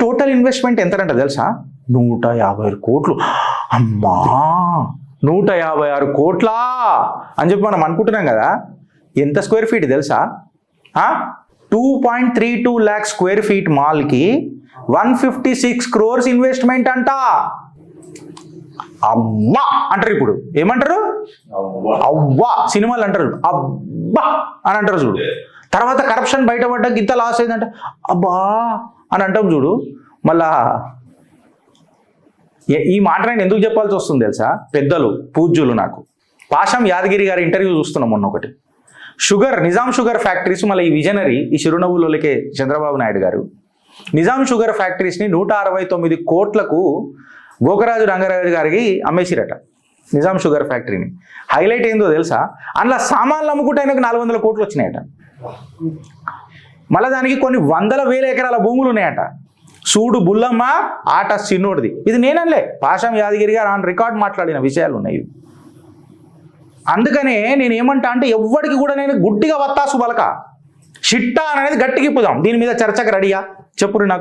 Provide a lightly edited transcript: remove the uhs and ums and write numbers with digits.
Total investment ఎంతంట తెలుసా? 156 కోట్లు. అమ్మా, 156 కోట్లా అని చెప్పి మనం అనుకుంటున్నాం కదా. ఎంత స్క్వేర్ ఫీట్ తెలుసా? 2.32 lakh స్క్వేర్ ఫీట్ మాల్కి 156 crores ఇన్వెస్ట్మెంట్ అంట. అవ్వా అంటారు. ఇప్పుడు ఏమంటారు? అవ్వా. సినిమాలు అంటారు అబ్బా అని అంటారు చూడు. తర్వాత కరప్షన్ బయటపడ్డాక ఇంత లాస్ అయిందంట అబ్బా అని అంటాం చూడు. మళ్ళా ఈ మాట నేను ఎందుకు చెప్పాల్సి వస్తుంది తెలుసా? పెద్దలు పూజ్యులు నాకు పాషం యాదగిరి గారి ఇంటర్వ్యూ చూస్తున్నాం మొన్న ఒకటి. నిజాం షుగర్ ఫ్యాక్టరీస్, మళ్ళీ ఈ విజనరీ ఈ చిరునవ్వులకే చంద్రబాబు నాయుడు గారు నిజాం షుగర్ ఫ్యాక్టరీస్ని 169 కోట్లకు గోకరాజు రంగరాజు గారికి అమ్మేసిరట. నిజాం షుగర్ ఫ్యాక్టరీని. హైలైట్ ఏందో తెలుసా? అందులో సామాన్లు అమ్ముకుంటే ఆయనకు 400 కోట్లు వచ్చినాయట. మళ్ళీ దానికి కొన్ని 100,000 ఎకరాల భూములు ఉన్నాయట. సూడు బుల్లమ్మ ఆట చిన్నోడిది. ఇది నేనలే, పాషం యాదగిరి గారు ఆన్ రికార్డ్ మాట్లాడిన విషయాలు ఉన్నాయి. అందుకనే నేను ఏమంటా అంటే ఎవ్వడికి కూడా నేను గుడ్డిగా వత్తాసు బలక షిట్టా అనేది గట్టికి ఇప్పుదాం. దీని మీద చర్చకు రెడీయా? చెప్పురు నాకు.